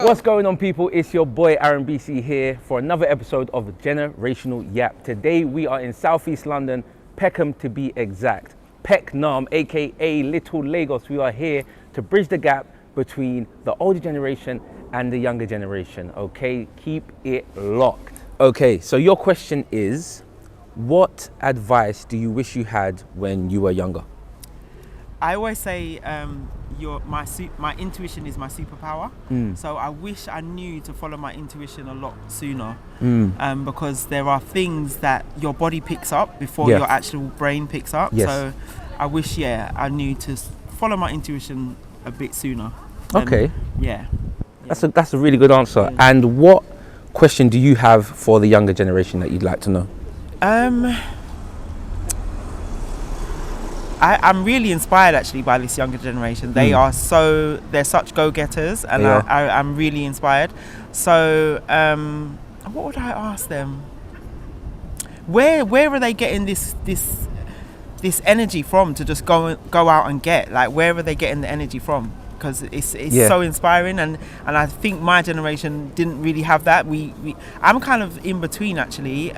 What's going on, people? It's your boy Aaron BC here for another episode of Generational Yap. Today we are in Southeast London, Peckham to be exact. Peckham, aka Little Lagos. We are here to bridge the gap between the older generation and the younger generation. Okay, keep it locked. Okay, so your question is, what advice do you wish you had when you were younger? I always say my intuition is my superpower. So I wish I knew to follow my intuition a lot sooner, because there are things that your body picks up before your actual brain picks up. Yes. So I wish, I knew to follow my intuition a bit sooner. Okay. Yeah. That's a really good answer. And what question do you have for the younger generation that you'd like to know? I'm really inspired actually by this younger generation. They're such go-getters, and I'm really inspired. So what would I ask them? Where are they getting this energy from to just go out and get? Like, where are they getting the energy from? Because it's so inspiring, and I think my generation didn't really have that. I'm kind of in between actually,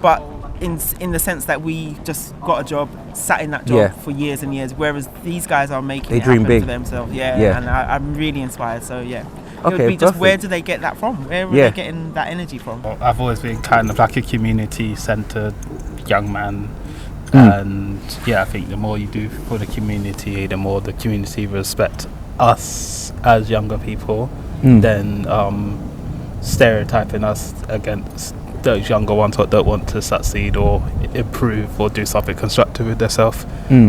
but in the sense that we just got a job, sat in that job for years and years, whereas these guys are making it happen for themselves. And I'm really inspired. So it would be just, where do they get that from? Where are they getting that energy from? Well, I've always been kind of like a community-centered young man, and I think the more you do for the community, the more the community respect us as younger people, then stereotyping us against those younger ones that don't want to succeed or improve or do something constructive with themselves.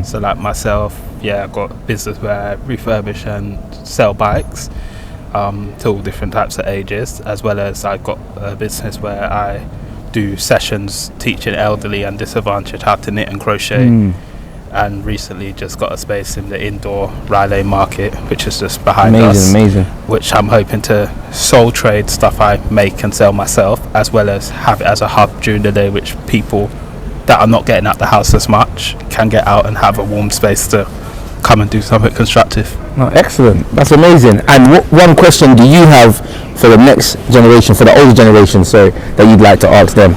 So like myself, I've got a business where I refurbish and sell bikes to all different types of ages, as well as I've got a business where I do sessions teaching elderly and disadvantaged how to knit and crochet. And recently just got a space in the indoor Raleigh market, which is just behind us. Amazing. Which I'm hoping to soul trade stuff I make and sell myself, as well as have it as a hub during the day, which people that are not getting out the house as much can get out and have a warm space to come and do something constructive. Oh, excellent. That's amazing. And what one question do you have for the next generation, for the older generation, that you'd like to ask them?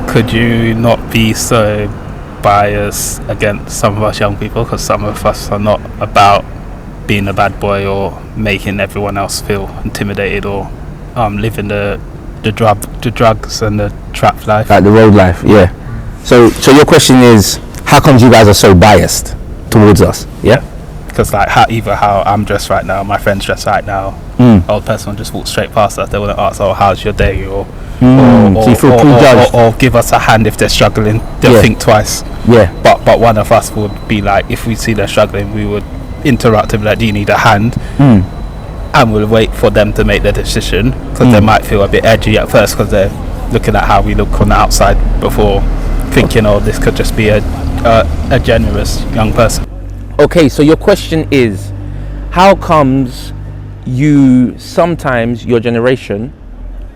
Could you not be so bias against some of us young people, because some of us are not about being a bad boy or making everyone else feel intimidated or living the drugs and the trap life, like the road life. So your question is, how comes you guys are so biased towards us? Because like how I'm dressed right now, my friend's dressed right now, old person will just walk straight past us. They wouldn't ask, how's your day, or give us a hand if they're struggling. They'll think twice. But one of us would be like, if we see they're struggling, we would interrupt and be like, do you need a hand? And we'll wait for them to make their decision, because they might feel a bit edgy at first because they're looking at how we look on the outside before thinking, this could just be a generous young person. Okay, so your question is, how comes sometimes your generation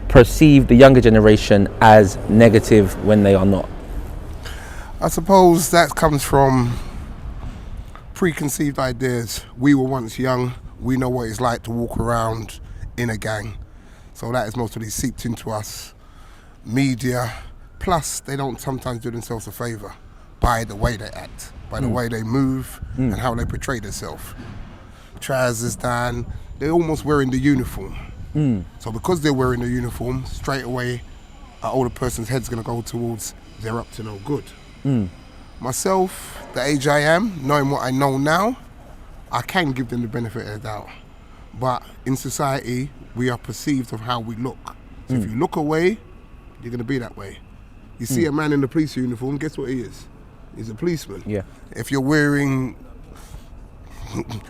perceive the younger generation as negative when they are not? I suppose that comes from preconceived ideas. We were once young, we know what it's like to walk around in a gang. So that is mostly seeped into us. Media, plus they don't sometimes do themselves a favour by the way they act, by the way they move and how they portray themselves. Trousers down, they're almost wearing the uniform. So because they're wearing the uniform, straight away an older person's head's going to go towards they're up to no good. Myself, the age I am, knowing what I know now, I can give them the benefit of the doubt. But in society, we are perceived of how we look. So if you look away, you're going to be that way. You see a man in a police uniform, guess what he is? He's a policeman. If you're wearing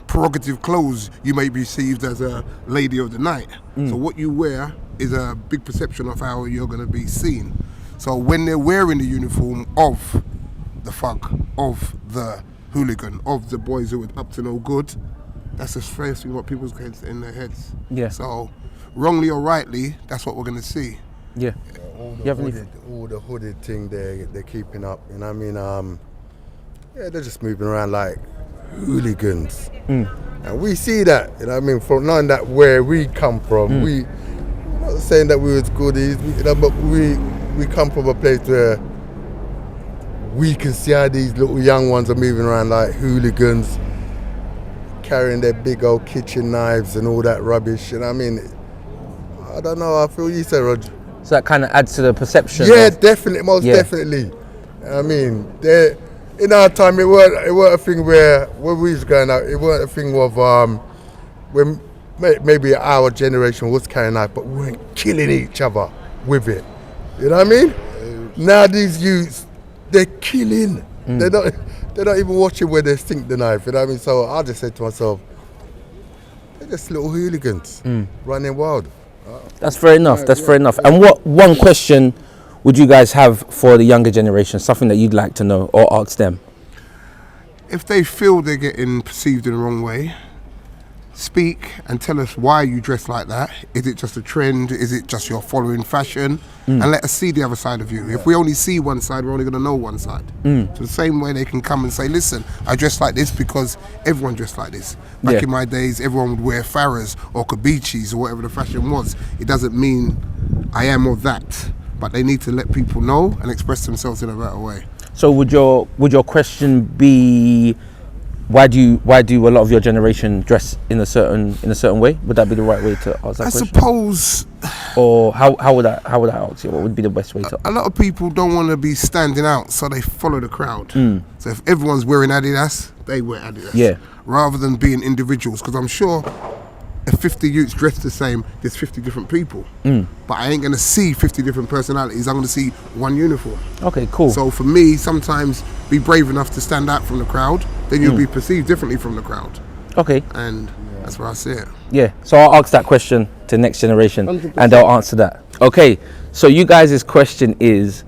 prerogative clothes, you may be perceived as a lady of the night. So what you wear is a big perception of how you're going to be seen. So when they're wearing the uniform of the thug, of the hooligan, of the boys who are up to no good, that's the first thing what people's heads in their heads. So wrongly or rightly, that's what we're going to see. All the hooded thing they're keeping up, they're just moving around like hooligans. And we see that, you know what I mean, from knowing that where we come from. We not saying that we was goodies, but we come from a place where we can see how these little young ones are moving around like hooligans, carrying their big old kitchen knives and all that rubbish. You know what I mean? I don't know, I feel you say, Roger. So that kind of adds to the perception. Yeah, definitely, most definitely. I mean, in our time, it weren't a thing where when we was going out, it weren't a thing of when maybe our generation was carrying out, but we weren't killing each other with it. You know what I mean? Now these youths, they're killing. They're not even watching where they sink the knife. You know what I mean? So I just said to myself, they're just little hooligans running wild. That's fair enough. That's fair enough. And what one question would you guys have for the younger generation? Something that you'd like to know or ask them? If they feel they're getting perceived in the wrong way, speak and tell us why you dress like that. Is it just a trend? Is it just you're following fashion? And let us see the other side of you. If we only see one side, we're only going to know one side. So the same way they can come and say, listen, I dress like this because everyone dressed like this. Back in my days, everyone would wear Farahs or Kabichis or whatever the fashion was. It doesn't mean I am or that, but they need to let people know and express themselves in a better way. So would your question be, why do a lot of your generation dress in a certain way? Would that be the right way to ask that question? I suppose. Or how would I ask you? What would be the best way to? A lot of people don't want to be standing out, so they follow the crowd. So if everyone's wearing Adidas, they wear Adidas. Yeah. Rather than being individuals, because I'm sure if 50 youths dress the same, there's 50 different people. But I ain't going to see 50 different personalities. I'm going to see one uniform. Okay, cool. So for me, sometimes be brave enough to stand out from the crowd, then you'll be perceived differently from the crowd. Okay. And that's where I see it. Yeah, so I'll ask that question to the next generation 100%. and they'll answer that. Okay, so you guys' question is,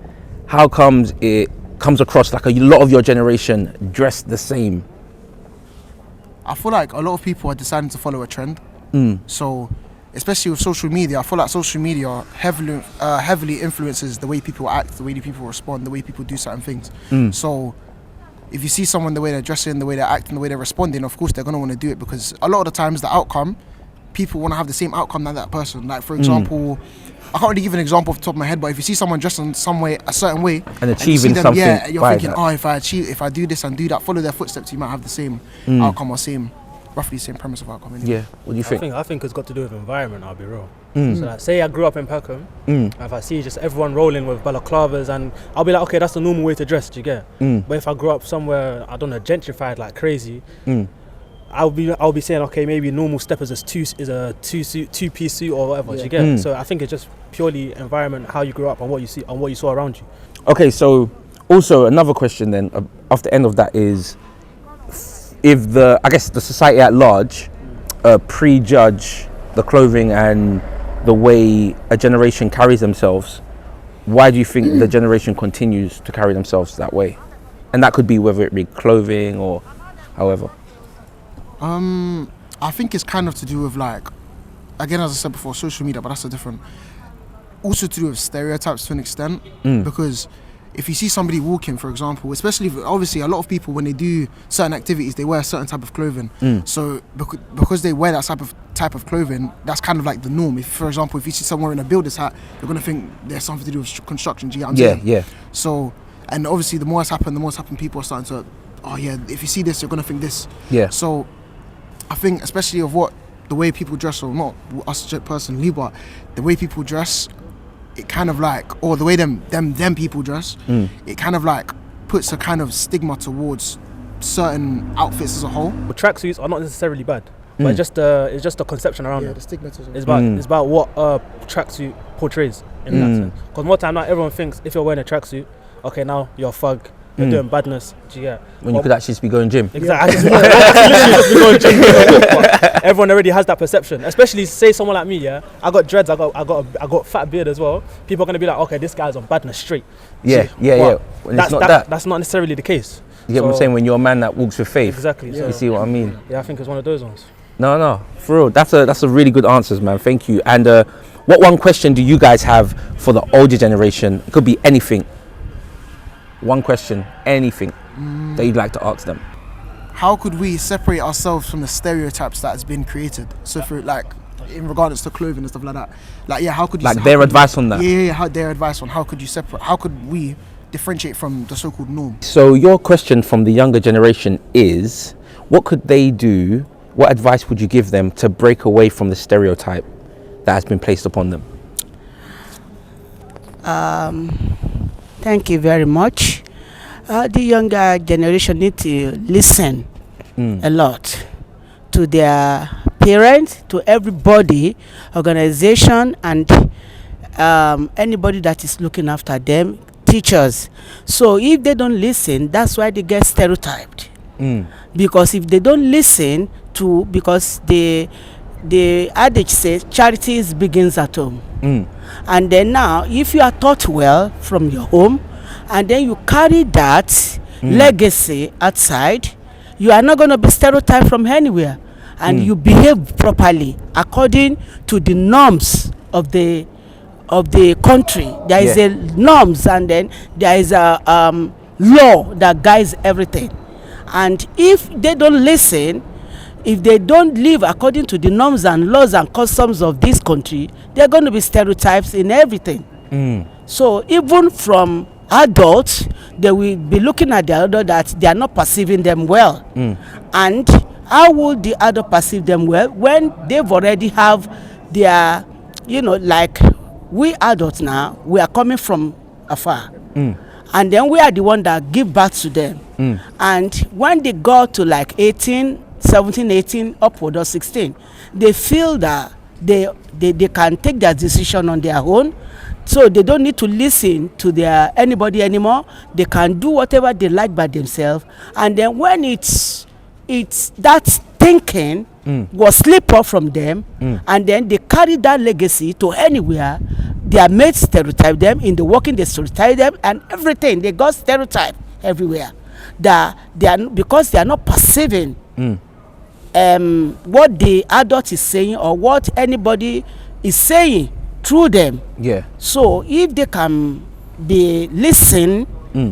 how comes it comes across like a lot of your generation dress the same? I feel like a lot of people are deciding to follow a trend. So, especially with social media, I feel like social media heavily influences the way people act, the way people respond, the way people do certain things. So, if you see someone, the way they're dressing, the way they're acting, the way they're responding, of course they're going to want to do it, because a lot of the times the outcome, people want to have the same outcome than that person. Like, for example, I can't really give an example off the top of my head, but if you see someone dressed in some way, a certain way, and achieving them, something, yeah, you're thinking, that. if I do this and do that, follow their footsteps, you might have the same outcome or roughly same premise of outcome. Anyway. Yeah, what do you think? I think it's got to do with environment, I'll be real. So like, say I grew up in Peckham, and if I see just everyone rolling with balaclavas, and I'll be like, okay, that's the normal way to dress, do you get? But if I grew up somewhere, I don't know, gentrified like crazy, I'll be saying, okay, maybe normal steppers is a two-piece suit or whatever, do you get? So I think it's just purely environment, how you grew up and what you see and what you saw around you. Okay, so also another question then, off the end of that is, if the society at large prejudge the clothing and the way a generation carries themselves, why do you think the generation continues to carry themselves that way? And that could be whether it be clothing or however. I think it's kind of to do with, like, again, as I said before, social media, but that's a different. Also to do with stereotypes to an extent, because if you see somebody walking, for example, especially obviously a lot of people, when they do certain activities, they wear a certain type of clothing. So because they wear that type of clothing, that's kind of like the norm. If, for example, if you see someone wearing a builder's hat, you're gonna think there's something to do with construction. Do you get what I'm saying? Yeah. So, and obviously the more it's happened, people are starting to, oh yeah, if you see this, you're gonna think this. Yeah. So, I think especially of the way people dress, or not us personally, but the way people dress, it kind of like, or the way them people dress, it kind of like puts a kind of stigma towards certain outfits as a whole. But tracksuits are not necessarily bad, but it's just a conception around it. The stigmatism. It's about what a tracksuit portrays in that sense. Because more time now, everyone thinks if you're wearing a tracksuit, okay, now you're a thug. You're doing badness, do you get? When you could actually just be going gym. Exactly. Just be going gym. But everyone already has that perception. Especially say someone like me, yeah. I got dreads. I got fat beard as well. People are gonna be like, okay, this guy's on badness straight. Yeah. When it's not that. That's not necessarily the case. You get what I'm saying? When you're a man that walks with faith. Exactly. You see what I mean? Yeah, I think it's one of those ones. No, for real. That's a really good answers, man. Thank you. And what one question do you guys have for the older generation? It could be anything. One question, anything that you'd like to ask them. how could we separate ourselves from the stereotypes that has been created? So for like, in regards to clothing and stuff like that, like how could you Like their advice on that? Yeah, their advice on how could you separate? How could we differentiate from the so-called norm? So your question from the younger generation is, what could they do? What advice would you give them to break away from the stereotype that has been placed upon them? Thank you very much. The younger generation need to listen a lot to their parents, to everybody, organization, and anybody that is looking after them, teachers. So if they don't listen, that's why they get stereotyped. Because if they don't listen to, because the adage says charity begins at home. And then now, if you are taught well from your home, and then you carry that legacy outside, you are not going to be stereotyped from anywhere, and you behave properly according to the norms of the country. There is a norms, and then there is a law that guides everything. And if they don't listen, if they don't live according to the norms and laws and customs of this country, they're going to be stereotypes in everything. So even from adults, they will be looking at the adult that they are not perceiving them well. And how would the adult perceive them well when they've already have their, like we adults now, we are coming from afar. And then we are the one that give birth to them. And when they go to like 17, 18, upward or 16, they feel that they can take their decision on their own. So they don't need to listen to anybody anymore. They can do whatever they like by themselves. And then when it's that thinking was slip off from them, and then they carry that legacy to anywhere, their mates stereotype them, in the working they stereotype them, and everything, they got stereotype everywhere. Because they are not perceiving what the adult is saying or what anybody is saying through them. So if they can be listen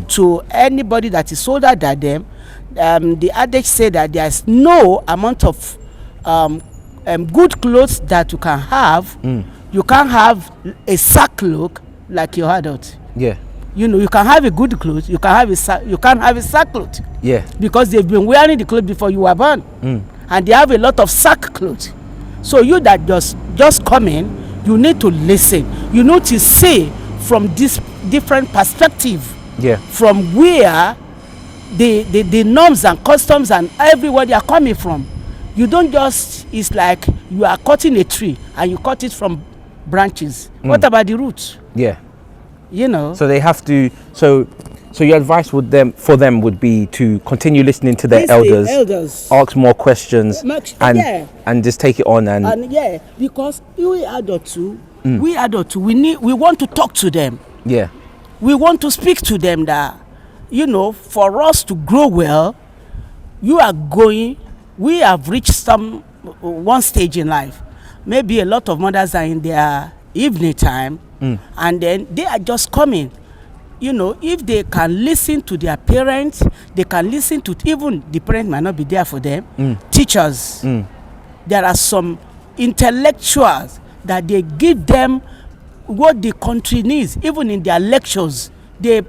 to anybody that is older than them, the adage say that there's no amount of good clothes that you can have. You can't have a sack look like your adult. You can have a good clothes. You can't have a sack clothes. Because they've been wearing the clothes before you were born, and they have a lot of sack clothes. So you that just come in, you need to listen. You need to see from this different perspective. From where the norms and customs and everywhere they are coming from. You don't just, it's like you are cutting a tree and you cut it from branches. What about the roots? So they have to, so your advice for them would be to continue listening to their elders, ask more questions, and just take it on and because we adults too, we want to talk to them. We want to speak to them that, for us to grow well, we have reached one stage in life. Maybe a lot of mothers are in their evening time, and then they are just coming. If they can listen to their parents, they can listen to, even the parent might not be there for them, teachers. There are some intellectuals that they give them what the country needs, even in their lectures. They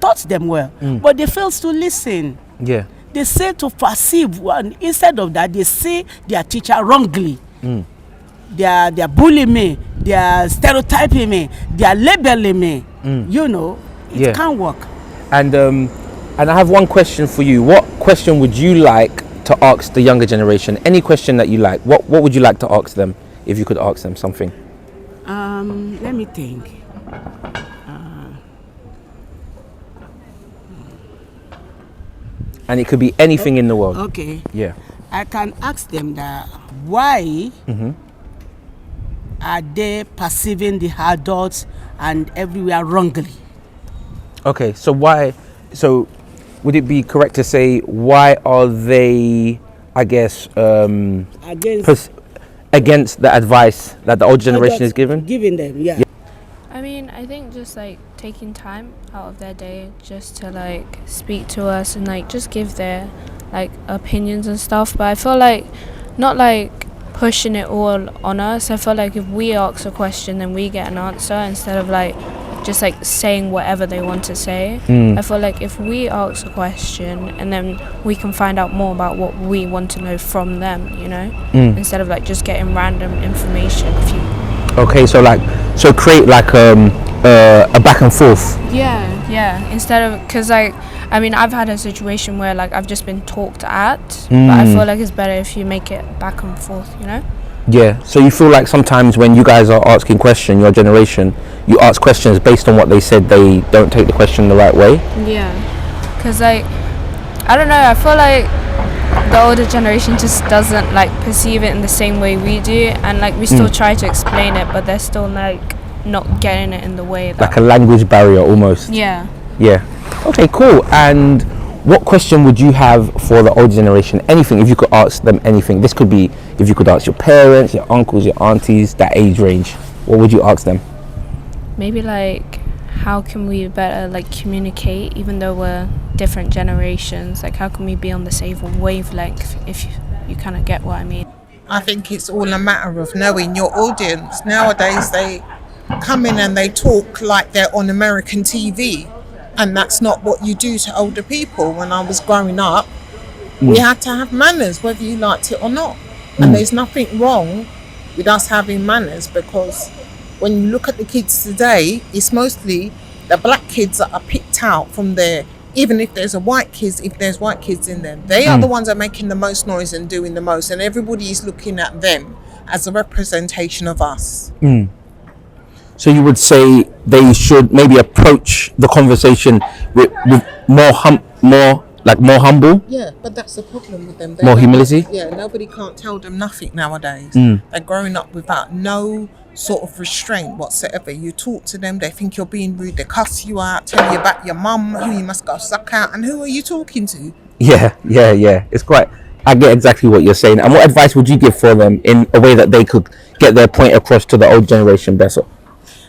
taught them well, but they fail to listen. They say to perceive, and instead of that, they see their teacher wrongly. They are bullying me, they are stereotyping me, they are labeling me. It can't work. And I have one question for you. What question would you like to ask the younger generation? Any question that you like. What would you like to ask them if you could ask them something? Let me think. And it could be anything in the world. Okay. I can ask them that why are they perceiving the adults and everywhere wrongly? Okay, so why? So would it be correct to say why are they, I guess, against the advice that the old generation is giving them? I mean, I think just like taking time out of their day just to like speak to us and like just give their like opinions and stuff, but I feel like not like pushing it all on us. I feel like if we ask a question, then we get an answer instead of like just like saying whatever they want to say. I feel like if we ask a question and then we can find out more about what we want to know from them, you know, instead of like just getting random information. Okay, so create like a back and forth. Yeah. Instead of, because like, I mean, I've had a situation where like I've just been talked at, but I feel like it's better if you make it back and forth, you know? Yeah, so you feel like sometimes when you guys are asking questions, your generation, you ask questions based on what they said, they don't take the question the right way? Yeah, because like, I don't know, I feel like the older generation just doesn't like perceive it in the same way we do, and like we still try to explain it, but they're still like not getting it in the way that... Like a language barrier almost. Yeah. Okay, cool. And what question would you have for the older generation? Anything, if you could ask them anything. This could be if you could ask your parents, your uncles, your aunties, that age range. What would you ask them? Maybe like, how can we better like communicate, even though we're different generations? Like, how can we be on the same wavelength, if you kind of get what I mean? I think it's all a matter of knowing your audience. Nowadays they come in and they talk like they're on American TV, and that's not what you do to older people. When I was growing up, we had to have manners, whether you liked it or not. And there's nothing wrong with us having manners, because when you look at the kids today, it's mostly the black kids that are picked out from there. Even if there's white kids in them, they are the ones that are making the most noise and doing the most, and everybody is looking at them as a representation of us. So you would say they should maybe approach the conversation with more humble? Yeah, but that's the problem with them. More humility? Yeah, nobody can't tell them nothing nowadays. They're growing up without no sort of restraint whatsoever. You talk to them, they think you're being rude, they cuss you out, tell you about your mum, who you must go suck out, and who are you talking to? Yeah. It's quite, I get exactly what you're saying. And what advice would you give for them in a way that they could get their point across to the old generation better?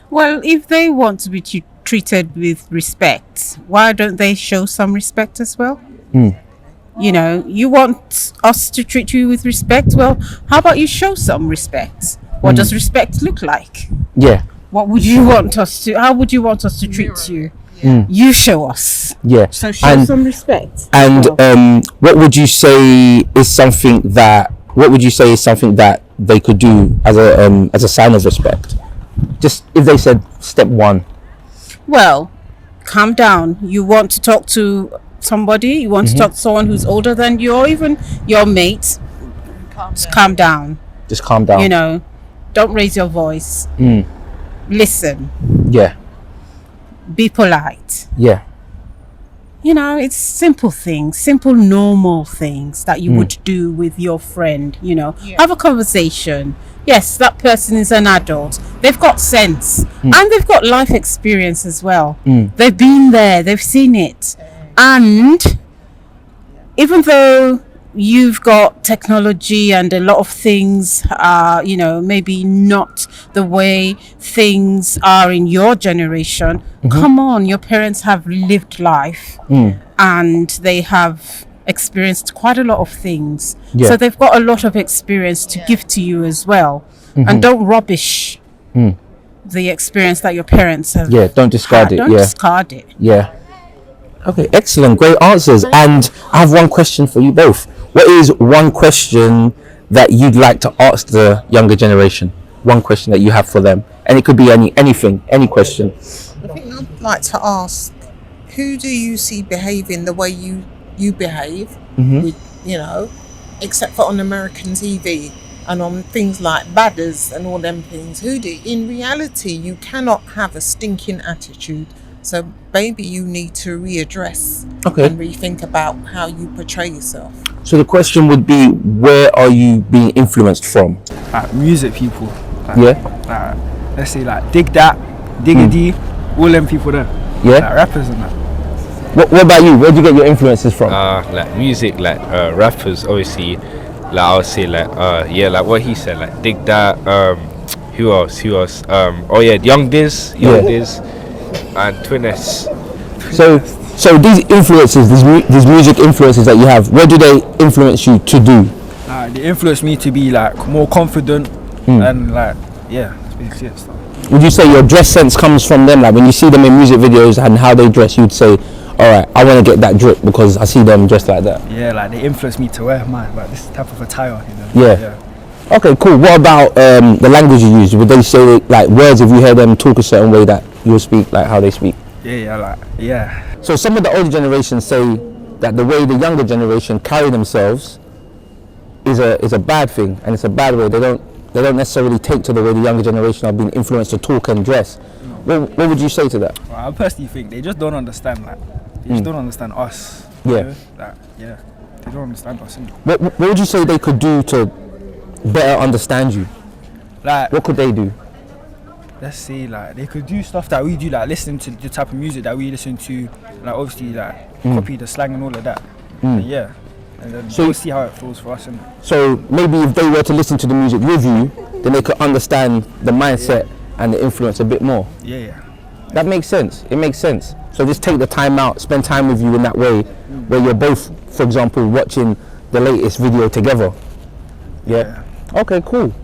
Well, if they want to be treated with respect, why don't they show some respect as well? You know, you want us to treat you with respect? Well, how about you show some respect? What does respect look like? Yeah. What would you want us to, how would you want us to treat you? You show us. Yeah. So show some respect. And what would you say is something that they could do as a sign of respect? Just if they said step one. Well, calm down. You want to talk to somebody, you want to talk to someone who's older than you, or even your mate, calm down. Just calm down. You know, don't raise your voice. Listen. Yeah. Be polite. Yeah. You know, it's simple things, simple normal things that you would do with your friend, you know. Have a conversation. Yes, that person is an adult. They've got sense and they've got life experience as well. They've been there, they've seen it. And even though you've got technology and a lot of things are, you know, maybe not the way things are in your generation, come on, your parents have lived life and they have experienced quite a lot of things. So they've got a lot of experience to give to you as well. And don't rubbish the experience that your parents have. Yeah, don't discard it. Don't discard it. Yeah. Okay, excellent, great answers. And I have one question for you both. What is one question that you'd like to ask the younger generation? One question that you have for them, and it could be anything, any question. I think I'd like to ask, who do you see behaving the way you behave, with, you know, except for on American TV and on things like badders and all them things? In reality, you cannot have a stinking attitude. So maybe you need to readdress and rethink about how you portray yourself. So the question would be, where are you being influenced from? Music people. Let's say like Dig That, Diggity, all them people there. Yeah. Like rappers and that. What about you? Where do you get your influences from? Like music, like rappers, obviously. Like I would say, like like what he said, like Dig That. Who else? Oh yeah, Young Diz, and Twiness. So So these influences, these music influences that you have, what do they influence you to do? They influence me to be like more confident and like that's basically it. Would you say your dress sense comes from them? Like when you see them in music videos and how they dress, you'd say, all right, I want to get that drip because I see them dressed like that. Yeah, like they influence me to wear like this type of attire. You know? Yeah. Okay, cool. What about the language you use? Would they say like words if you hear them talk a certain way that you'll speak like how they speak? Yeah. So some of the older generations say that the way the younger generation carry themselves is a bad thing, and it's a bad way. They don't necessarily take to the way the younger generation are being influenced to talk and dress. What would you say to that? Well, I personally think they just don't understand they just don't understand us. Yeah. They don't understand us. What would you say they could do to better understand you? Like, what could they do? Let's say like they could do stuff that we do, like listen to the type of music that we listen to, like obviously like copy the slang and all of that. And then we'll see how it feels for us. So maybe if they were to listen to the music with you, then they could understand the mindset and the influence a bit more. Yeah. That makes sense. It makes sense. So just take the time out, spend time with you in that way, where you're both, for example, watching the latest video together. Yeah. Okay, cool.